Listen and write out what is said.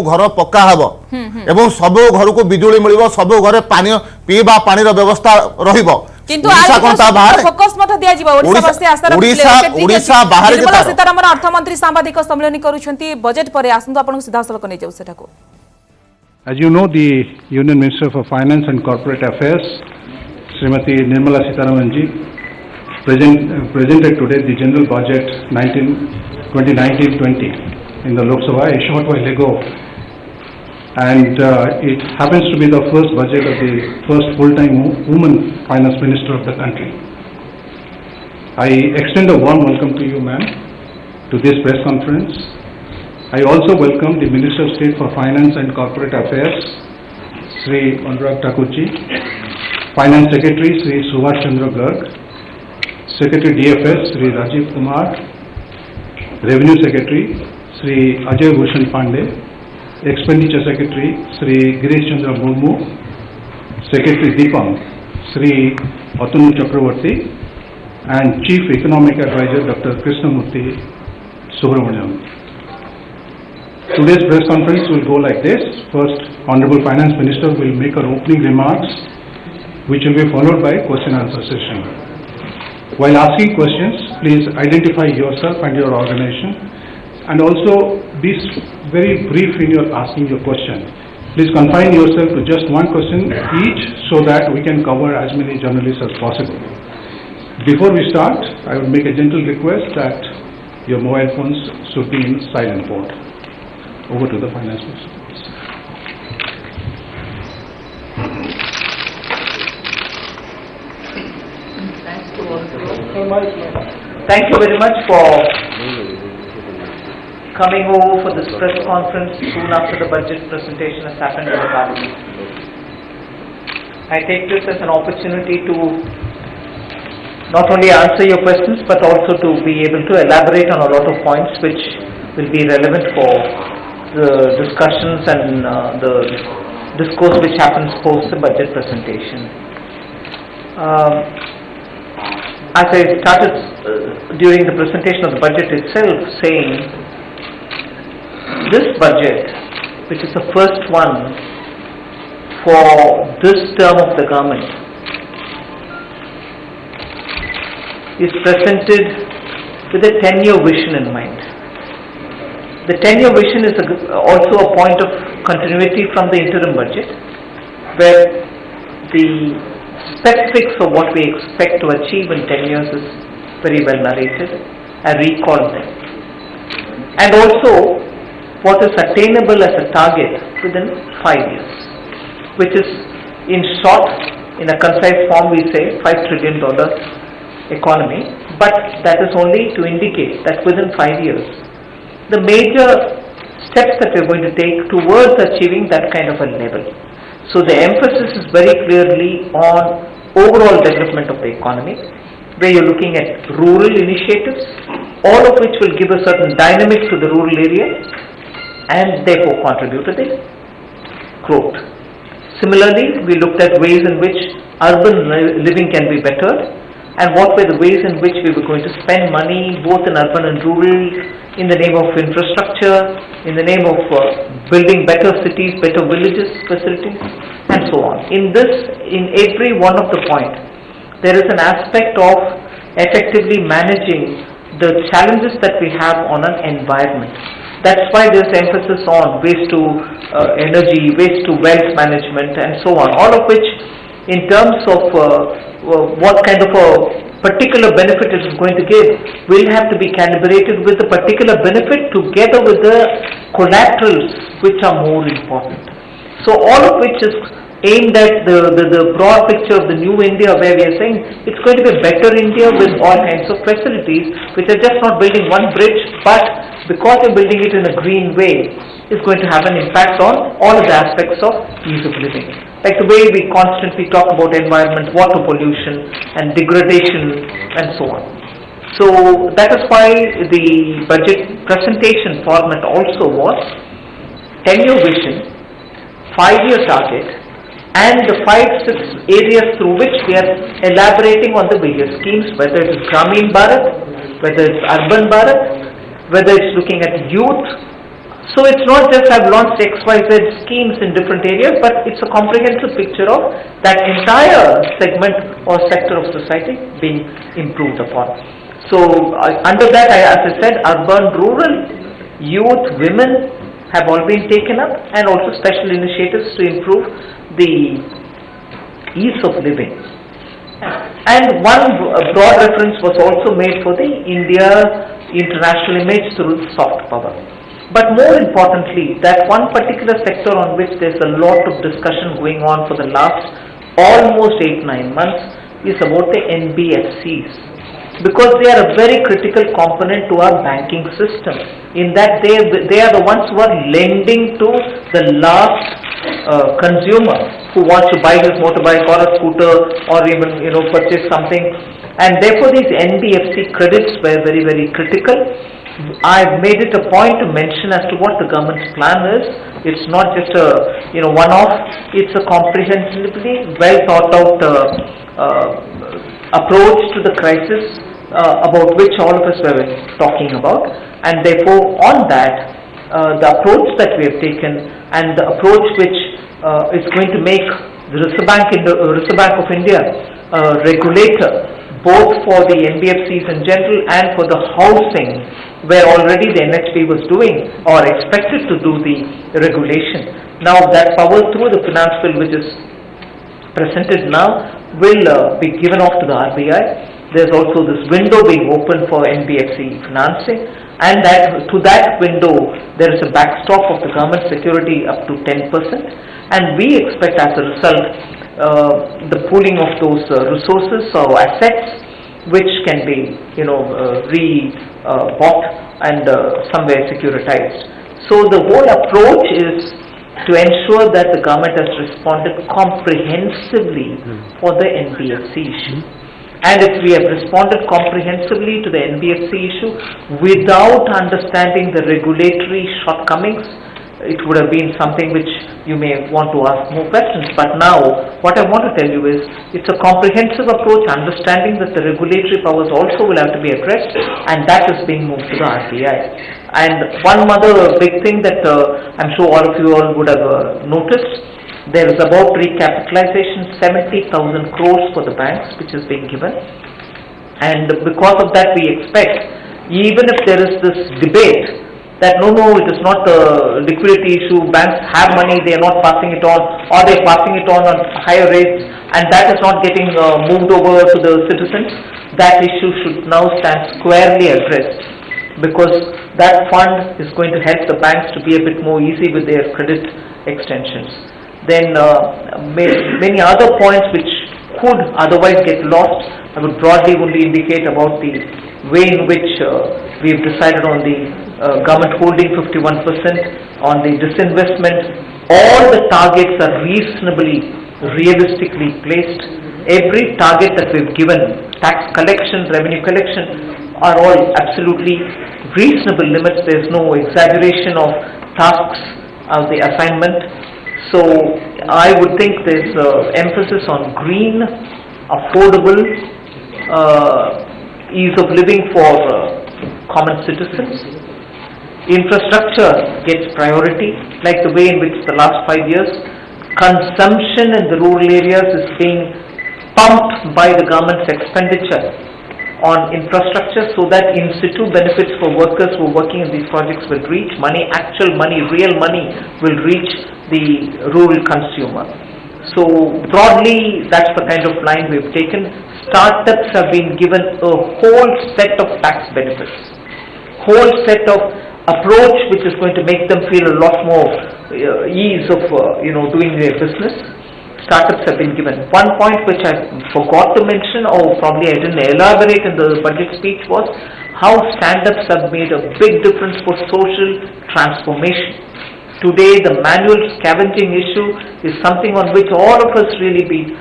घर पक्का हब एवं सब घर को बिजुली मिल सब घर पानी पीवा पानी व्यवस्था रहिबो किंतु फोकस मत दिया जिवो ओडिशा बाहर निर्मला सीतारमण अर्थमंत्री सांबादिक सम्मेलन करूछंती बजट परे आसंतो आपन सीधा सलक नै जाउ सेठाको. As you know, the Union Minister for Finance and Corporate Affairs, Srimati Nirmala Sitharaman ji, presented today the General Budget 2019-20 in the Lok Sabha a short while ago, and it happens to be the first budget of the first full-time woman Finance Minister of the country. I extend a warm welcome to you, ma'am, to this press conference. I also welcome the Minister of State for Finance and Corporate Affairs, Sri Anurag Thakurji, Finance Secretary, Sri Subhash Chandra Garg, Secretary DFS, Sri Rajiv Kumar, Revenue Secretary, Sri Ajay Bhushan Pandey, Expenditure Secretary, Sri Girish Chandra Murmu, Secretary Deepam, Sri Atanu Chakravarti, and Chief Economic Advisor, Dr. Krishnamurthy Subramaniam. Today's press conference will go like this. First, Honorable Finance Minister will make her opening remarks, which will be followed by question and answer session. While asking questions, please identify yourself and your organization, and also be very brief in your asking your question. Please confine yourself to just one question each so that we can cover as many journalists as possible. Before we start, I would make a gentle request that your mobile phones should be in silent mode. Over to the Finance Minister. Thank you very much for coming over for this press conference soon after the budget presentation has happened in the Parliament. I take this as an opportunity to not only answer your questions but also to be able to elaborate on a lot of points which will be relevant for the discussions and the discourse which happens post the budget presentation. As I started during the presentation of the budget itself saying, this budget, which is the first one for this term of the government, is presented with a 10-year vision in mind. The 10-year vision is also a point of continuity from the interim budget, where the specifics of what we expect to achieve in 10 years is very well narrated and recalled them. And also what is attainable as a target within 5 years, which is in short, in a concise form we say $5 trillion economy, but that is only to indicate that within 5 years the major steps that we are going to take towards achieving that kind of a level. So the emphasis is very clearly on overall development of the economy, where you are looking at rural initiatives, all of which will give a certain dynamic to the rural area and therefore contribute to the growth. Similarly, we looked at ways in which urban living can be bettered, and what were the ways in which we were going to spend money both in urban and rural in the name of infrastructure, in the name of building better cities, better villages, facilities, and so on. In every one of the points, there is an aspect of effectively managing the challenges that we have on an environment. That's why there is emphasis on waste to energy, waste to wealth management, and so on, all of which in terms of what kind of a particular benefit it is going to give will have to be calibrated with the particular benefit together with the collaterals which are more important. So all of which is aimed at the broad picture of the new India, where we are saying it's going to be a better India with all kinds of facilities which are just not building one bridge, but because you're building it in a green way, is going to have an impact on all of the aspects of ease of living. Like the way we constantly talk about environment, water pollution and degradation and so on. So that is why the budget presentation format also was 10-year vision, 5-year target, and the 5-6 areas through which we are elaborating on the various schemes, whether it is Gramin Bharat, whether it's Urban Bharat, whether it's looking at youth, So it's not just I've launched XYZ schemes in different areas, but it's a comprehensive picture of that entire segment or sector of society being improved upon. So under that, as I said, urban, rural, youth, women have all been taken up, and also special initiatives to improve the ease of living. And one broad reference was also made for the India international image through soft power. But more importantly, that one particular sector on which there's a lot of discussion going on for the last almost 8-9 months is about the NBFCs. Because they are a very critical component to our banking system, in that they are the ones who are lending to the last consumer who wants to buy his motorbike or a scooter or even purchase something, and therefore these NBFC credits were very, very critical. I've made it a point to mention as to what the government's plan is. It's not just a one-off. It's a comprehensively well thought out approach to the crisis about which all of us were talking about, and therefore on that the approach that we have taken and the approach which is going to make the Reserve Bank of India regulator both for the NBFCs in general and for the housing, where already the NHB was doing or expected to do the regulation. Now that power through the finance bill which is presented now will be given off to the RBI. There's also this window being opened for NBFC financing, and to that window there is a backstop of the government security up to 10%, and we expect as a result the pooling of those resources or assets which can be bought and somewhere securitized. So the whole approach is to ensure that the government has responded comprehensively for the NBFC issue. And if we have responded comprehensively to the NBFC issue without understanding the regulatory shortcomings, it would have been something which you may want to ask more questions. But now, what I want to tell you is, it's a comprehensive approach, understanding that the regulatory powers also will have to be addressed, and that is being moved to the RBI. And one other big thing that I'm sure all of you all would have noticed, there is about recapitalization 70,000 crores for the banks which is being given, and because of that we expect, even if there is this debate that no, it is not a liquidity issue, banks have money, they are not passing it on, or they are passing it on higher rates, and that is not getting moved over to the citizens, that issue should now stand squarely addressed, because that fund is going to help the banks to be a bit more easy with their credit extensions. Then many other points which could otherwise get lost, I would broadly only indicate about the way in which we have decided on the government holding 51%, on the disinvestment. All the targets are realistically placed. Every target that we've given, tax collection, revenue collection, are all absolutely reasonable limits. There's no exaggeration of tasks of the assignment. So I would think there's emphasis on green, affordable, ease of living for common citizens. Infrastructure gets priority, like the way in which the last 5 years consumption in the rural areas is being pumped by the government's expenditure on infrastructure, so that in situ benefits for workers who are working in these projects will reach money, actual money, real money will reach the rural consumer. So broadly, that's the kind of line we've taken. Startups have been given a whole set of tax benefits, whole set of approach which is going to make them feel a lot more ease of doing their business. Startups have been given. One point which I forgot to mention, or probably I didn't elaborate in the budget speech, was how stand-ups have made a big difference for social transformation. Today, the manual scavenging issue is something on which all of us really be